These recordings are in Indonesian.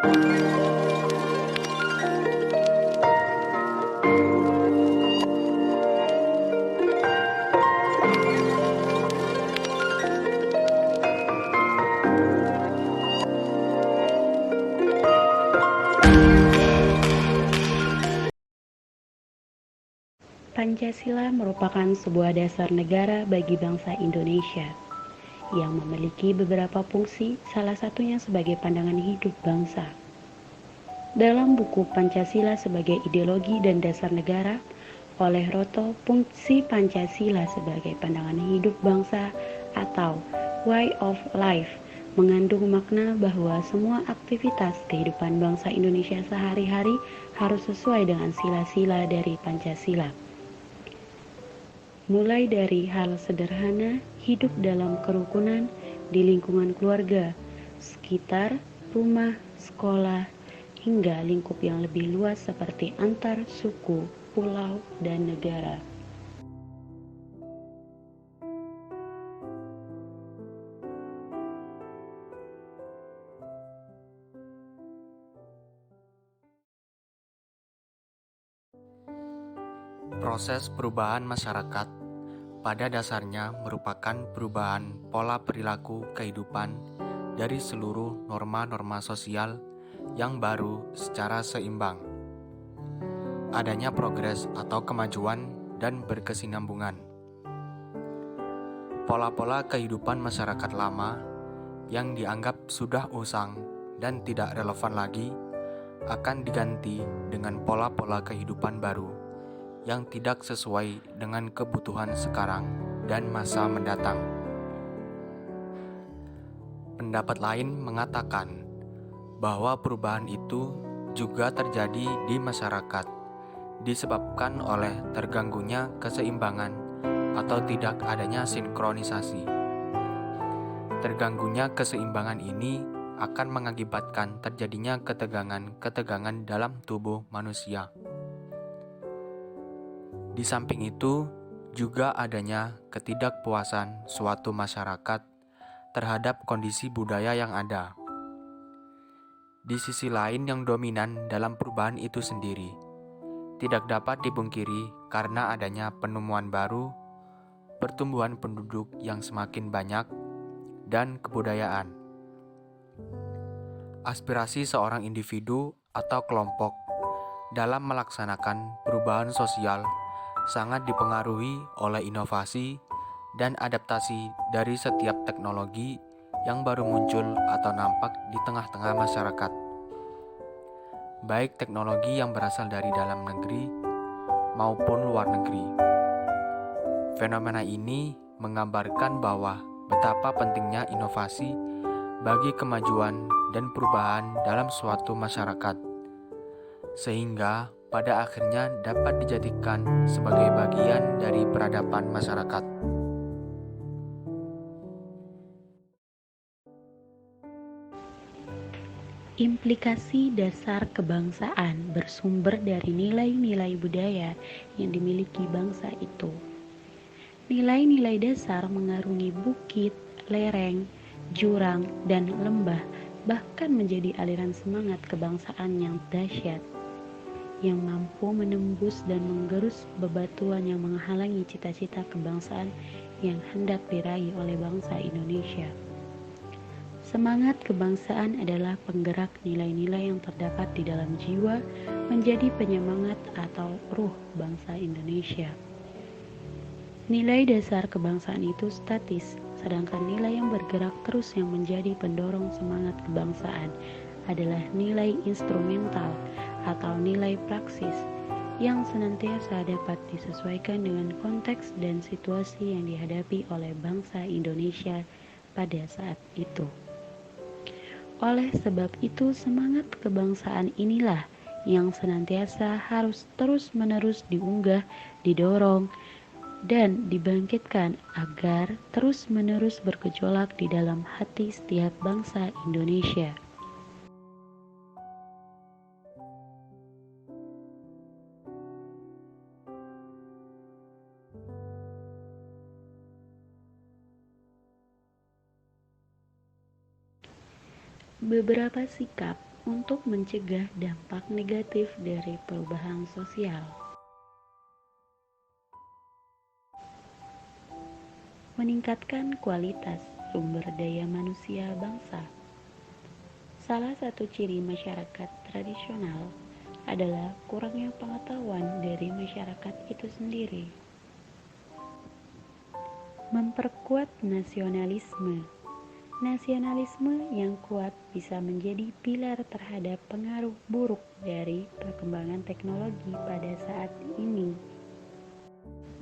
Pancasila merupakan sebuah dasar negara bagi bangsa Indonesia yang memiliki beberapa fungsi, salah satunya sebagai pandangan hidup bangsa. Dalam buku Pancasila sebagai Ideologi dan Dasar Negara oleh Roto, fungsi Pancasila sebagai pandangan hidup bangsa atau Way of Life mengandung makna bahwa semua aktivitas kehidupan bangsa Indonesia sehari-hari harus sesuai dengan sila-sila dari Pancasila. Mulai dari hal sederhana, hidup dalam kerukunan di lingkungan keluarga, sekitar, rumah, sekolah, hingga lingkup yang lebih luas seperti antar suku, pulau, dan negara. Proses perubahan masyarakat pada dasarnya merupakan perubahan pola perilaku kehidupan dari seluruh norma-norma sosial yang baru secara seimbang. Adanya progres atau kemajuan dan berkesinambungan. Pola-pola kehidupan masyarakat lama yang dianggap sudah usang dan tidak relevan lagi akan diganti dengan pola-pola kehidupan baru yang tidak sesuai dengan kebutuhan sekarang dan masa mendatang. Pendapat lain mengatakan bahwa perubahan itu juga terjadi di masyarakat disebabkan oleh terganggunya keseimbangan atau tidak adanya sinkronisasi. Terganggunya keseimbangan ini akan mengakibatkan terjadinya ketegangan-ketegangan dalam tubuh manusia. Di samping itu, juga adanya ketidakpuasan suatu masyarakat terhadap kondisi budaya yang ada. Di sisi lain yang dominan dalam perubahan itu sendiri, tidak dapat dipungkiri karena adanya penemuan baru, pertumbuhan penduduk yang semakin banyak, dan kebudayaan. Aspirasi seorang individu atau kelompok dalam melaksanakan perubahan sosial sangat dipengaruhi oleh inovasi dan adaptasi dari setiap teknologi yang baru muncul atau nampak di tengah-tengah masyarakat. Baik teknologi yang berasal dari dalam negeri maupun luar negeri. Fenomena ini menggambarkan bahwa betapa pentingnya inovasi bagi kemajuan dan perubahan dalam suatu masyarakat, sehingga pada akhirnya dapat dijadikan sebagai bagian dari peradaban masyarakat. Implikasi dasar kebangsaan bersumber dari nilai-nilai budaya yang dimiliki bangsa itu. Nilai-nilai dasar mengarungi bukit, lereng, jurang, dan lembah, bahkan menjadi aliran semangat kebangsaan yang dahsyat, yang mampu menembus dan menggerus bebatuan yang menghalangi cita-cita kebangsaan yang hendak diraih oleh bangsa Indonesia. Semangat kebangsaan adalah penggerak nilai-nilai yang terdapat di dalam jiwa menjadi penyemangat atau ruh bangsa Indonesia. Nilai dasar kebangsaan itu statis, sedangkan nilai yang bergerak terus yang menjadi pendorong semangat kebangsaan adalah nilai instrumental atau nilai praksis yang senantiasa dapat disesuaikan dengan konteks dan situasi yang dihadapi oleh bangsa Indonesia pada saat itu. Oleh sebab itu, semangat kebangsaan inilah yang senantiasa harus terus-menerus diunggah, didorong, dan dibangkitkan agar terus-menerus bergejolak di dalam hati setiap bangsa Indonesia. Beberapa sikap untuk mencegah dampak negatif dari perubahan sosial. Meningkatkan kualitas sumber daya manusia bangsa. Salah satu ciri masyarakat tradisional adalah kurangnya pengetahuan dari masyarakat itu sendiri. Memperkuat nasionalisme. Nasionalisme yang kuat bisa menjadi pilar terhadap pengaruh buruk dari perkembangan teknologi pada saat ini.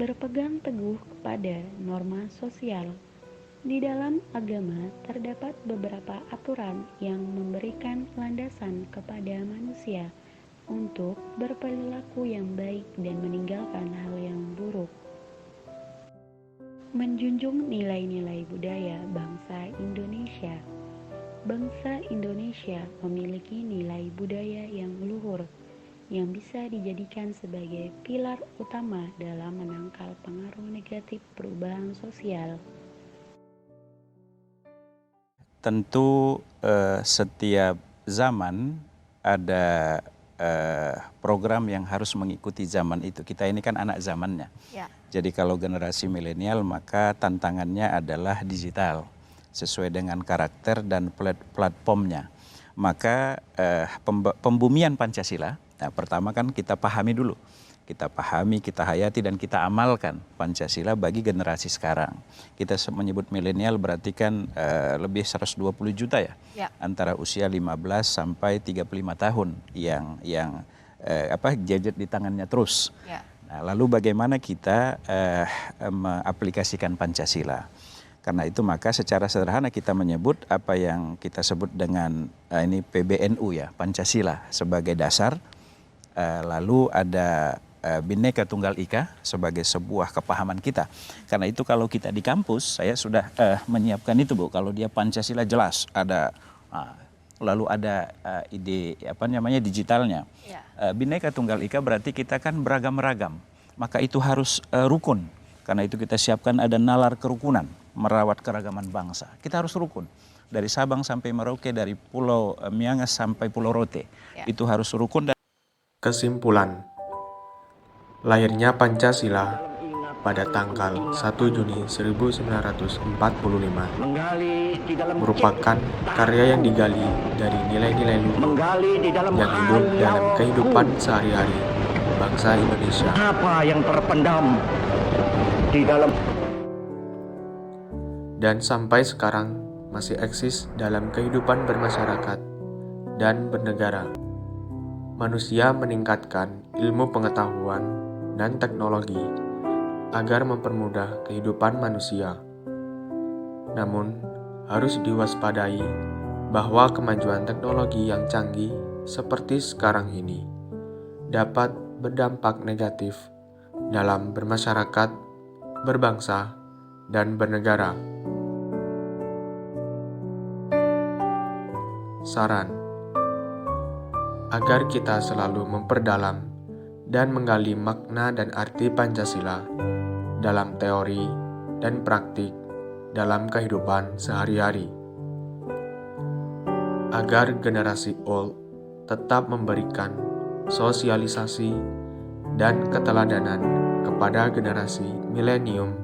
Berpegang teguh kepada norma sosial. Di dalam agama terdapat beberapa aturan yang memberikan landasan kepada manusia untuk berperilaku yang baik dan meninggalkan hal yang buruk. Menjunjung nilai-nilai budaya bangsa Indonesia. Bangsa Indonesia memiliki nilai budaya yang luhur yang bisa dijadikan sebagai pilar utama dalam menangkal pengaruh negatif perubahan sosial. Tentu setiap zaman ada program yang harus mengikuti zaman itu. Kita ini kan anak zamannya. Ya. Jadi kalau generasi milenial maka tantangannya adalah digital sesuai dengan karakter dan platformnya. Maka pembumian Pancasila, nah pertama kan kita pahami dulu. Kita pahami, kita hayati dan kita amalkan Pancasila bagi generasi sekarang. Kita menyebut milenial berarti kan lebih 120 juta ya. Antara usia 15 sampai 35 tahun yang gadget di tangannya terus. Ya. Nah, lalu bagaimana kita mengaplikasikan Pancasila? Karena itu maka secara sederhana kita menyebut apa yang kita sebut dengan ini PBNU ya, Pancasila sebagai dasar. Lalu ada Bhinneka Tunggal Ika sebagai sebuah kepahaman kita. Karena itu kalau kita di kampus, saya sudah menyiapkan itu Bu. Kalau dia Pancasila jelas ada, lalu ada ide digitalnya. Ya. Bhinneka Tunggal Ika berarti kita kan beragam-ragam. Maka itu harus rukun. Karena itu kita siapkan ada nalar kerukunan, merawat keragaman bangsa. Kita harus rukun. Dari Sabang sampai Merauke, dari Pulau Miangas sampai Pulau Rote. Ya. Itu harus rukun. Kesimpulan, lahirnya Pancasila pada tanggal 1 Juni 1945 merupakan karya yang digali dari nilai-nilai luhur yang hidup dalam kehidupan sehari-hari bangsa Indonesia. Apa yang terpendam di dalam Dan sampai sekarang masih eksis dalam kehidupan bermasyarakat dan bernegara. Manusia meningkatkan ilmu pengetahuan dan teknologi agar mempermudah kehidupan manusia. Namun, harus diwaspadai bahwa kemajuan teknologi yang canggih seperti sekarang ini dapat berdampak negatif dalam bermasyarakat, berbangsa, dan bernegara. Saran: agar kita selalu memperdalam dan menggali makna dan arti Pancasila dalam teori dan praktik dalam kehidupan sehari-hari. Agar generasi old tetap memberikan sosialisasi dan keteladanan kepada generasi milenium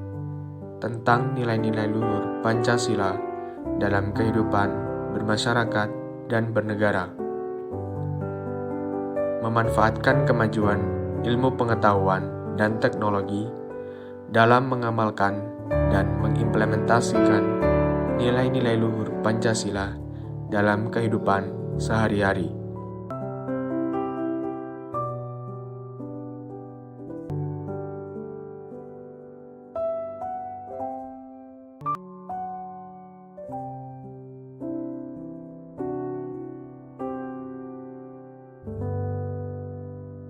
tentang nilai-nilai luhur Pancasila dalam kehidupan bermasyarakat dan bernegara. Memanfaatkan kemajuan ilmu pengetahuan dan teknologi dalam mengamalkan dan mengimplementasikan nilai-nilai luhur Pancasila dalam kehidupan sehari-hari.